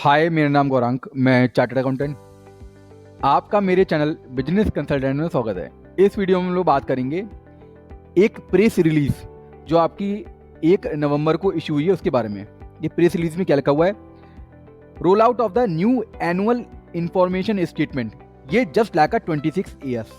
हाय, मेरा नाम गौरांक, मैं चार्टर्ड अकाउंटेंट। आपका मेरे चैनल बिजनेस कंसल्टेंट में स्वागत है। इस वीडियो में हम लोग बात करेंगे एक प्रेस रिलीज जो आपकी 1 नवंबर को इशू हुई है उसके बारे में। ये प्रेस रिलीज में क्या लिखा हुआ है? Roll out of the new annual information statement. ये जस्ट लाइक अ 26 AS।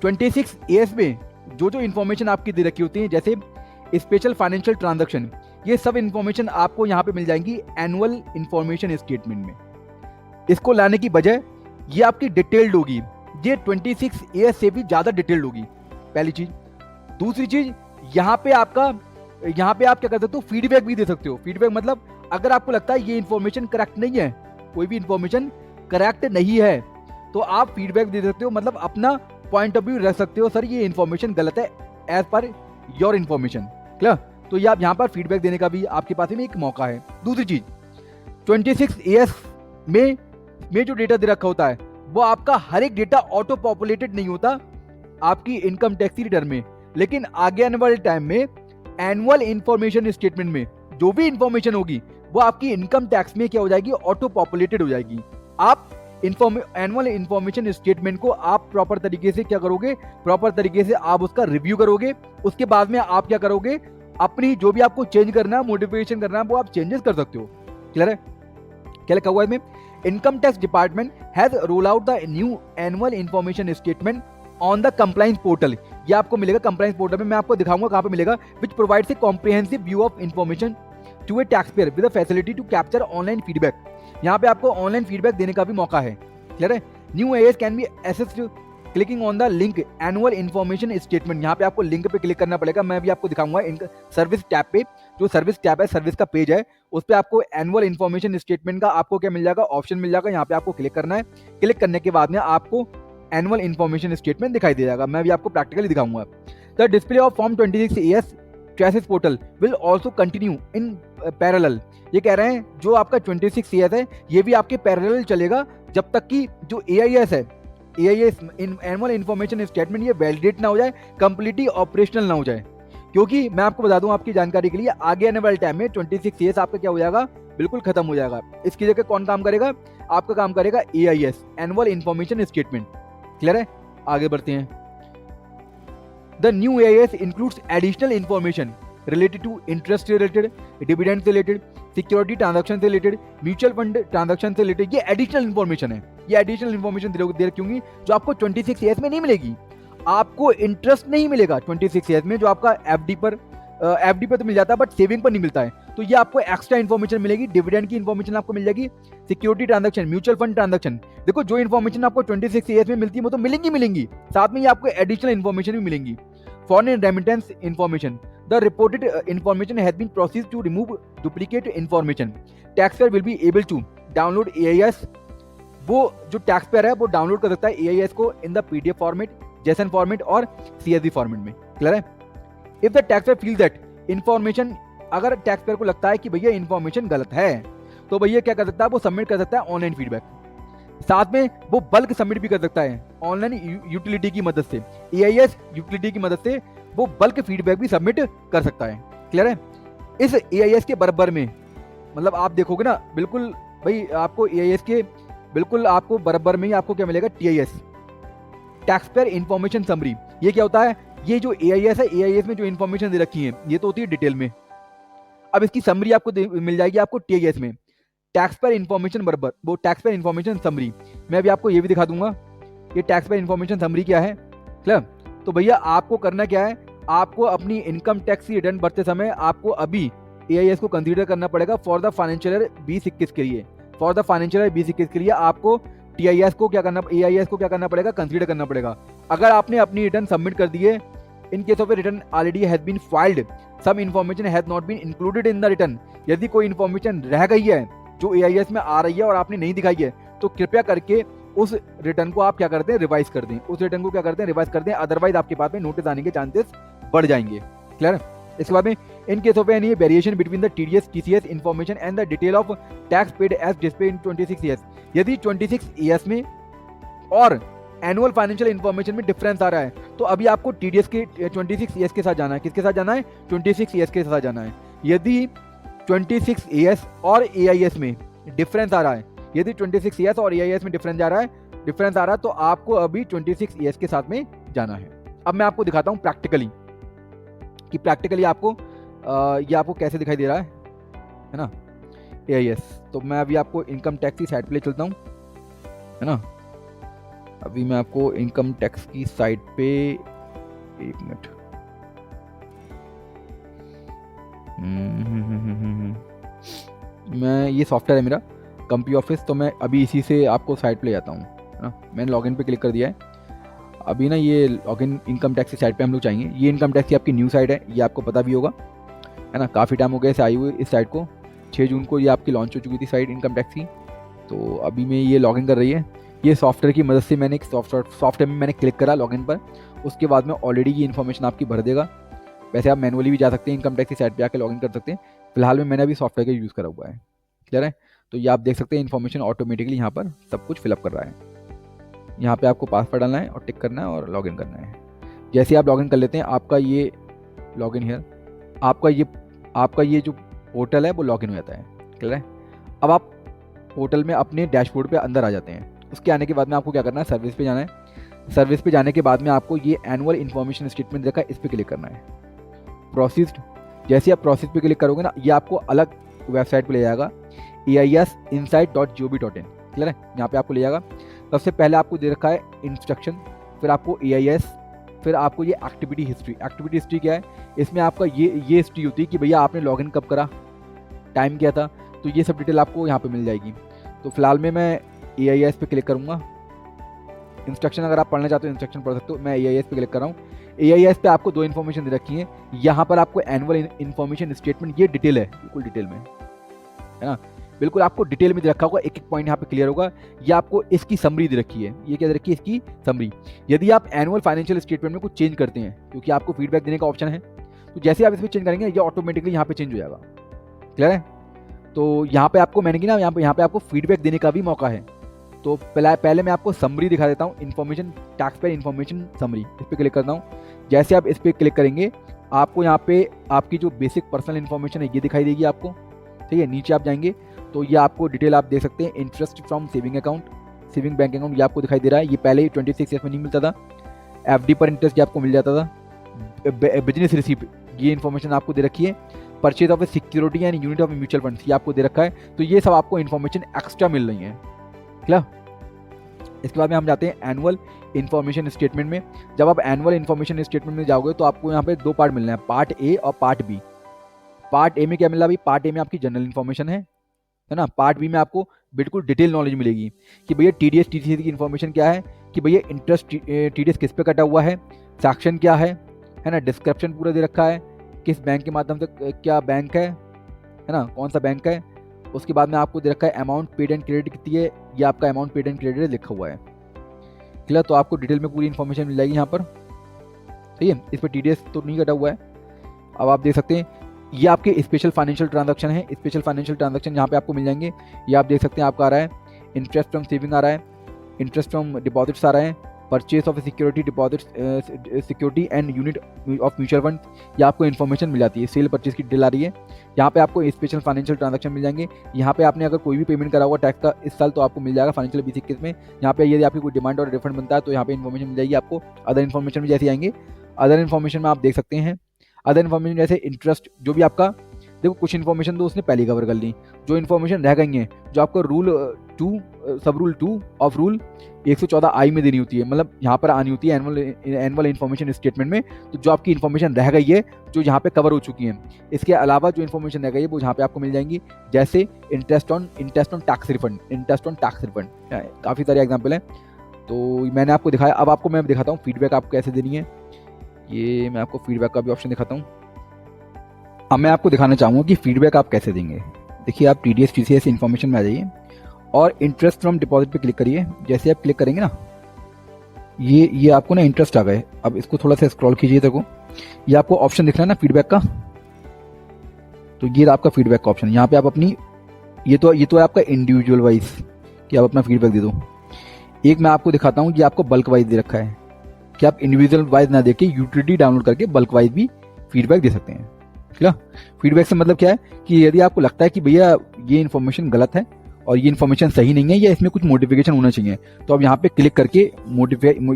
26 AS में जो इन्फॉर्मेशन आपकी दे रखी होती है, जैसे स्पेशल फाइनेंशियल ट्रांजैक्शन, ये सब इन्फॉर्मेशन आपको यहाँ पे मिल जाएंगी एनुअल इंफॉर्मेशन स्टेटमेंट में। इसको लाने की वजह ये आपकी डिटेल्ड होगी, ये 26 AS से भी ज़्यादा डिटेल्ड होगी, पहली चीज़। दूसरी चीज़, यहाँ पे आप क्या कर सकते हो, फीडबैक भी दे सकते हो। फीडबैक मतलब अगर आपको लगता है ये इन्फॉर्मेशन करेक्ट नहीं है, कोई भी इन्फॉर्मेशन करेक्ट नहीं है, तो आप फीडबैक दे सकते हो, मतलब अपना पॉइंट ऑफ व्यू रख सकते हो। सर, ये इन्फॉर्मेशन गलत है as per your information. Clear? तो ये आप यहाँ पर फीडबैक देने का भी आपके पास में एक मौका है। दूसरी चीज, 26 AS में जो डेटा दे रखा होता है वो आपका हर एक डेटा ऑटो पॉपुलेटेड नहीं होता आपकी इनकम टैक्स रिटर्न में, लेकिन आगे आने वाले टाइम में एनुअल इंफॉर्मेशन स्टेटमेंट में जो भी इंफॉर्मेशन होगी वो आपकी इनकम टैक्स में क्या हो जाएगी, ऑटो पॉपुलेटेड हो जाएगी। आप एनुअल इंफॉर्मेशन स्टेटमेंट को आप प्रॉपर तरीके से क्या करोगे, प्रॉपर तरीके से आप उसका रिव्यू करोगे। उसके बाद में आप क्या करोगे, अपनी जो भी आपको चेंज करना है, मोडिफिकेशन करना है, वो आप चेंजेस कर सकते हो। क्लियर है? क्या लिखा हुआ है इसमें? Income tax department has roll out the new annual information statement on the compliance portal. ये आपको मिलेगा कंप्लायंस पोर्टल में, मैं आपको दिखाऊंगा कहां पे मिलेगा। Which provides a comprehensive view of information to a tax payer with a facility to capture online feedback. यहाँ पे आपको ऑनलाइन फीडबैक देने का भी मौका है। क्लियर है? New as can be assessed clicking on the link annual information statement. यहाँ पे आपको लिंक पे क्लिक करना पड़ेगा। मैं भी आपको दिखाऊंगा सर्विस टैब पे, जो सर्विस टैब है, सर्विस का पेज है, उस पे आपको एनुअल इंफॉर्मेशन स्टेटमेंट का आपको क्या मिल जाएगा, ऑप्शन मिल जाएगा। यहाँ पे आपको क्लिक करना है। क्लिक करने के बाद में आपको एनुअल इंफॉर्मेशन स्टेटमेंट दिखाई दे जाएगा। मैं भी आपको प्रैक्टिकली दिखाऊंगा। The display of form 26 AS traces portal will also continue in parallel. ये कह रहे हैं जो आपका 26 AS है ये भी आपके पैरेलल चलेगा जब तक कि जो AIS है, AIS एनुअल इंफॉर्मेशन स्टेटमेंट, ये वैलिडेट ना हो जाए, कंप्लीटली ऑपरेशनल ना हो जाए। क्योंकि मैं आपको बता दूं आपकी जानकारी के लिए, आगे आने वाले टाइम में 26 AS आपका क्या हो जाएगा, बिल्कुल खत्म हो जाएगा। इसकी जगह कौन काम करेगा? आपका काम करेगा AIS annual information statement. Clear है? आगे बढ़ते हैं। The new AIS includes additional information related to interest से रिलेटेड, डिविडेंड से रिलेटेड, सिक्योरिटी ट्रांजैक्शन से रिलेटेड, म्यूचुअल फंड ट्रांजैक्शन से रिलेटेड। ये एडिशनल इंफॉर्मेशन है। ये एडिशनल इंफॉर्मेशन दे रखी होंगी जो आपको 26 AS में नहीं मिलेगी। आपको इंटरेस्ट नहीं मिलेगा 26 AS में, जो आपका एफडी पर तो मिल जाता है बट सेविंग पर नहीं मिलता है। तो ये आपको एक्स्ट्रा इन्फॉर्मेशन मिलेगी। डिविडेंड की इन्फॉर्मेशन आपको मिल जाएगी, security transaction, mutual fund transaction. देखो, जो इन्फॉर्मेशन आपको 26 AS में मिलती है वो तो मिलेंगी, साथ में ये आपको एडिशनल इन्फॉर्मेशन भी मिलेंगी। Foreign remittance information, the reported information has been processed to remove duplicate information. Taxpayer will be able to download AIS। वो जो टैक्स पेयर है वो डाउनलोड कर सकता है AIS को in the PDF format, JSON format और CSV फॉर्मेट में। क्लियर है? If the tax payer feel that information, अगर टैक्स पेयर को लगता है कि भैया इन्फॉर्मेशन गलत है, तो भैया क्या कर सकता है, वो सबमिट कर सकता है ऑनलाइन फीडबैक। साथ में वो बल्क सबमिट भी कर सकता है ऑनलाइन यूटिलिटी की मदद से, AIS यूटिलिटी की मदद से वो बल्क फीडबैक भी सबमिट कर सकता है। क्लियर है? इस AIS के बराबर में, मतलब आप देखोगे ना, बिल्कुल भाई आपको AIS के बिल्कुल आपको बराबर में ही आपको क्या मिलेगा, TIS, tax payer information summary. ये क्या होता है? ये जो AIS है, AIS में जो इन्फॉर्मेशन दे रखी है ये तो होती है डिटेल में। अब इसकी समरी आपको मिल जाएगी आपको TIS में, टैक्स पेयर इंफॉर्मेशन बराबर वो टैक्स पेयर इंफॉर्मेशन समरी। मैं भी आपको ये भी दिखा दूंगा ये टैक्स पेयर इंफॉर्मेशन समरी क्या है। क्लियर? तो भैया आपको करना क्या है, आपको अपनी इनकम टैक्स की रिटर्न भरते समय आपको अभी AIS को कंसीडर करना पड़ेगा फॉर द फाइनेंशियल ईयर 2021 के लिए। फॉर द फाइनेंशियल ईयर 2021 के लिए आपको AIS को क्या करना पड़ेगा, कंसीडर करना पड़ेगा। अगर आपने अपनी रिटर्न सबमिट कर दी है, in case of return already has been filed, some information has not been included in the return. यदि कोई इन्फॉर्मेशन रह गई है जो AIS में आ रही है और आपने नहीं दिखाई है, तो कृपया करके उस रिटर्न को आप क्या करते हैं, रिवाइज कर दें। उस रिटर्न को क्या करते हैं, रिवाइज कर दें, अदरवाइज आपके पास में नोटिस आने के चांसेस बढ़ जाएंगे। क्लियर? इसके बाद में in case of any variation between the TDS TCS information and the detail of tax paid as display in 26 AS, यदि 26 AS में और एनुअल फाइनेंशियल इंफॉर्मेशन में डिफरेंस आ रहा है, तो अभी आपको TDS के 26 AS के साथ जाना है। किसके साथ जाना है? 26 AS के साथ जाना है। यदि 26 AS और AIS में डिफरेंस आ रहा है, यदि 26 ईयर्स और EIS में डिफरेंस आ रहा है तो आपको अभी 26 ईयर्स के साथ में जाना है। अब मैं आपको दिखाता हूँ प्रैक्टिकली कि प्रैक्टिकली आपको ये आपको कैसे दिखाई दे रहा है ना EIS। तो मैं अभी आपको इनकम टैक्स की साइट पे ले चलता हूँ, है ना। अभी मैं आपको इनकम टैक्स की साइट पे, एक मिनट, मैं ये सॉफ्टवेयर है मेरा कंपनी ऑफिस, तो मैं अभी इसी से आपको साइट पे ले जाता हूँ, है ना। मैंने लॉगिन पे क्लिक कर दिया है। अभी ना ये लॉगिन इनकम टैक्स की साइट पे हम लोग चाहेंगे। ये इनकम टैक्स की आपकी न्यू साइट है, ये आपको पता भी होगा, है ना। काफ़ी टाइम हो गया इसे आई हुई इस साइट को, 6 जून को ये आपकी लॉन्च हो चुकी थी साइट इनकम टैक्स की। तो अभी मैं ये लॉगिन कर रही है। ये सॉफ्टवेयर की मदद से मैंने एक सॉफ्टवेयर में मैंने क्लिक करा लॉगिन पर, उसके बाद में ऑलरेडी ये इन्फॉर्मेशन आपकी भर देगा। वैसे आप मैनुअली भी जा सकते हैं, इनकम टैक्स की साइट पे आकर लॉगिन कर सकते हैं। फिलहाल में मैंने अभी सॉफ्टवेयर का यूज़ करा हुआ है, क्लियर है। तो ये आप देख सकते हैं इन्फॉर्मेशन ऑटोमेटिकली यहाँ पर सब कुछ फिलअप कर रहा है। यहाँ पे आपको पासवर्ड डालना है और टिक करना है और लॉगिन करना है। जैसे आप लॉगिन कर लेते हैं, आपका ये लॉगिन हियर, आपका ये जो पोर्टल है वो लॉगिन हो जाता है, क्लियर है। अब आप पोर्टल में अपने डैशबोर्ड पे अंदर आ जाते हैं। उसके आने के बाद में आपको क्या करना है, सर्विस पे जाना है। सर्विस पे जाने के बाद में आपको ये एनुअल इन्फॉर्मेशन स्टेटमेंट देखा, इस पर क्लिक करना है। प्रोसेस्ड, जैसे आप प्रोसेस पे क्लिक करोगे ना, ये आपको अलग वेबसाइट पे ले जाएगा, eisinsight.gov.in, क्लियर है। यहाँ पे आपको ले जाएगा। सबसे पहले आपको दे रखा है इंस्ट्रक्शन, फिर आपको EIS, फिर आपको ये एक्टिविटी हिस्ट्री। एक्टिविटी हिस्ट्री क्या है, इसमें आपका ये हिस्ट्री होती है कि भैया आपने लॉगिन कब करा, टाइम क्या था, तो ये सब डिटेल आपको यहाँ पे मिल जाएगी। तो फिलहाल में मैं EIS पे क्लिक करूँगा। इंस्ट्रक्शन अगर आप पढ़ना चाहते हो इंस्ट्रक्शन पढ़ सकते हो। मैं EIS पे क्लिक कर रहा हूँ। EIS पे आपको 2 इन्फॉर्मेशन दे रखी है। यहाँ पर आपको एनुअल इन्फॉर्मेशन स्टेटमेंट, ये डिटेल है, बिल्कुल डिटेल में, है ना, बिल्कुल आपको डिटेल में दे रखा होगा, एक एक पॉइंट यहाँ पे क्लियर होगा। ये आपको इसकी समरी दे रखी है। ये क्या दे रखी है, इसकी समरी। यदि आप एनुअल फाइनेंशियल स्टेटमेंट में कुछ चेंज करते हैं, क्योंकि आपको फीडबैक देने का ऑप्शन है, तो जैसे आप इसमें चेंज करेंगे ये ऑटोमेटिकली यहाँ पे चेंज हो जाएगा, क्लियर है। तो यहाँ पे आपको मैंने की ना, यहाँ पे आपको फीडबैक देने का भी मौका है। तो पहले मैं आपको समरी दिखा देता हूँ, information tax payer information summary, इस पर क्लिक करता हूँ। जैसे आप इस पर क्लिक करेंगे, आपको यहाँ पे आपकी जो बेसिक पर्सनल इन्फॉर्मेशन है ये दिखाई देगी आपको, ठीक है। नीचे आप जाएंगे तो ये आपको डिटेल आप देख सकते हैं। Interest from saving account, saving bank account, ये आपको दिखाई दे रहा है। ये पहले 26 ईयर्स में नहीं मिलता था। FD पर इंटरेस्ट ये आपको मिल जाता था। बिजनेस रिसीप्ट, ये इन्फॉर्मेशन आपको दे रखी है। Purchase of security and unit of mutual funds, ये आपको दे रखा है। तो ये सब आपको इन्फॉर्मेशन एक्स्ट्रा मिल रही है, क्लियर। इसके बाद में हम जाते हैं एनुअल इन्फॉर्मेशन स्टेटमेंट में। जब आप एनुअल इन्फॉर्मेशन स्टेटमेंट में जाओगे तो आपको यहाँ पे 2 पार्ट मिलना है, पार्ट ए और पार्ट बी। पार्ट ए में क्या मिल रहा है, पार्ट ए में आपकी जनरल इन्फॉर्मेशन है ना। पार्ट बी में आपको बिल्कुल डिटेल नॉलेज मिलेगी कि भैया TDS TCS की इन्फॉर्मेशन क्या है, कि भैया इंटरेस्ट TDS किस पे कटा हुआ है, सैक्शन क्या है ना। डिस्क्रिप्शन पूरा दे रखा है, किस बैंक के माध्यम से, क्या बैंक है ना, कौन सा बैंक है। उसके बाद में आपको दे रखा है अमाउंट पेड एंड क्रेडिट कितनी है, ये आपका अमाउंट पेड एंड क्रेडिट लिखा हुआ है, क्लियर। तो आपको डिटेल में पूरी इन्फॉर्मेशन मिल जाएगी यहाँ पर, सही है। इस पर TDS तो नहीं कटा हुआ है। अब आप देख सकते हैं ये आपके स्पेशल फाइनेंशियल ट्रांजैक्शन है। स्पेशल फाइनेंशियल ट्रांजैक्शन यहाँ पे आपको मिल जाएंगे। ये आप देख सकते हैं, आपका आ रहा है इंटरेस्ट फ्रॉम सेविंग आ रहा है, इंटरेस्ट फ्रॉम डिपॉजिट्स आ रहा है, purchase of security deposits, security and unit of mutual fund, ये आपको इन्फॉर्मेशन मिल जाती है। सेल परचेज की डिटेल आ रही है। यहाँ पे आपको स्पेशल फाइनेंशियल ट्रांजैक्शन मिल जाएंगे। यहाँ पे आपने अगर कोई भी पेमेंट करा हुआ टैक्स का इस साल तो आपको मिल जाएगा फाइनेंशियल 2021 में। यहाँ पे यदि आपकी कोई डिमांड और रिफंड बनता है तो यहाँ पे इन्फॉर्मेशन मिल जाएगी आपको। अदर इन्फॉर्मेशन में जैसे आएंगे, अदर इन्फॉर्मेशन में आप देख सकते हैं, अदर इन्फॉर्मेशन जैसे इंटरेस्ट, जो भी आपका, देखो कुछ इन्फॉर्मेशन तो उसने पहले कवर कर ली, जो इन्फॉर्मेशन रह गई है, जो आपको रूल 2 सब रूल 2 ऑफ रूल 114I में देनी होती है, मतलब यहाँ पर आनी होती है एनुअल इन्फॉर्मेशन स्टेटमेंट में। तो जो आपकी इन्फॉर्मेशन रह गई है, जो यहाँ पे कवर हो चुकी है, इसके अलावा जो इन्फॉर्मेशन रह गई है वो यहाँ पे आपको मिल जाएंगी। जैसे interest on tax refund, interest on tax refund, काफ़ी सारे एग्जाम्पल हैं। तो मैंने आपको दिखाया। अब आपको मैं दिखाता हूँ फीडबैक आपको कैसे देनी है। ये मैं आपको फीडबैक का भी ऑप्शन दिखाता हूँ। अब मैं आपको दिखाना चाहूँगा कि फीडबैक आप कैसे देंगे। देखिए, आप TDS TCS इन्फॉर्मेशन में आ जाइए और इंटरेस्ट फ्रॉम डिपॉजिट पे क्लिक करिए। जैसे आप क्लिक करेंगे ना, ये आपको ना इंटरेस्ट आ गए। अब इसको थोड़ा सा स्क्रॉल कीजिए, देखो ये आपको ऑप्शन दिख रहा है ना फीडबैक का, तो ये आपका फीडबैक का ऑप्शन। यहाँ पे आप अपनी, ये तो है आपका इंडिविजुअल वाइज कि आप अपना फीडबैक दे दो। एक मैं आपको दिखाता हूँ, ये आपको बल्क वाइज दे रखा है कि आप इंडिविजुअल वाइज ना देके यूटिलिटी डाउनलोड करके बल्क वाइज भी फीडबैक दे सकते हैं। क्या फीडबैक से मतलब क्या है कि यदि आपको लगता है कि भैया ये इन्फॉर्मेशन गलत है और ये इन्फॉर्मेशन सही नहीं है या इसमें कुछ मॉडिफिकेशन होना चाहिए, तो आप यहाँ पे क्लिक करके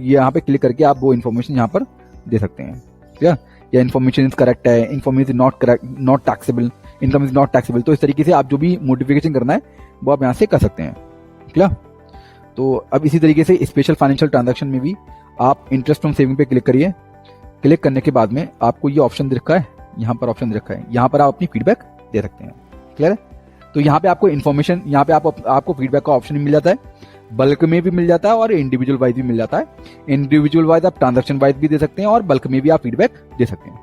यहाँ पे क्लिक करके आप वो इन्फॉर्मेशन यहाँ पर दे सकते हैं। ठीक है, या इन्फॉर्मेशन इज करेक्ट है, information not correct, not taxable, income is not taxable. तो इस तरीके से आप जो भी मॉडिफिकेशन करना है वो आप यहाँ से कर सकते हैं। ठीक है, तो अब इसी तरीके से स्पेशल फाइनेंशियल ट्रांजैक्शन में भी आप इंटरेस्ट फ्रॉम सेविंग पे क्लिक करिए। क्लिक करने के बाद में आपको ये ऑप्शन दिखा है, यहाँ पर ऑप्शन दिखा है, यहाँ पर आप अपनी फीडबैक दे सकते हैं। क्लियर है, तो यहाँ पे आपको इन्फॉर्मेशन, यहाँ पे आपको फीडबैक का ऑप्शन मिल जाता है, बल्क में भी मिल जाता है और इंडिविजुअल वाइज भी मिल जाता है। इंडिविजुअल वाइज आप ट्रांजैक्शन वाइज भी दे सकते हैं और बल्क में भी आप फीडबैक दे सकते हैं।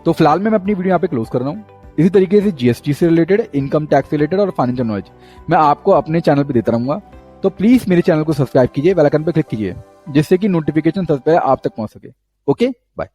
तो फिलहाल मैं अपनी वीडियो यहाँ पे क्लोज कर रहा हूँ। इसी तरीके से जीएसटी से रिलेटेड, इनकम टैक्स से रिलेटेड और फाइनेंशियल नॉलेज मैं आपको अपने चैनल पे देता रहूंगा। तो प्लीज मेरे चैनल को सब्सक्राइब कीजिए, बेल आइकन पे क्लिक कीजिए, जिससे कि नोटिफिकेशन सबसे पहले आप तक पहुंच सके। Okay, bye.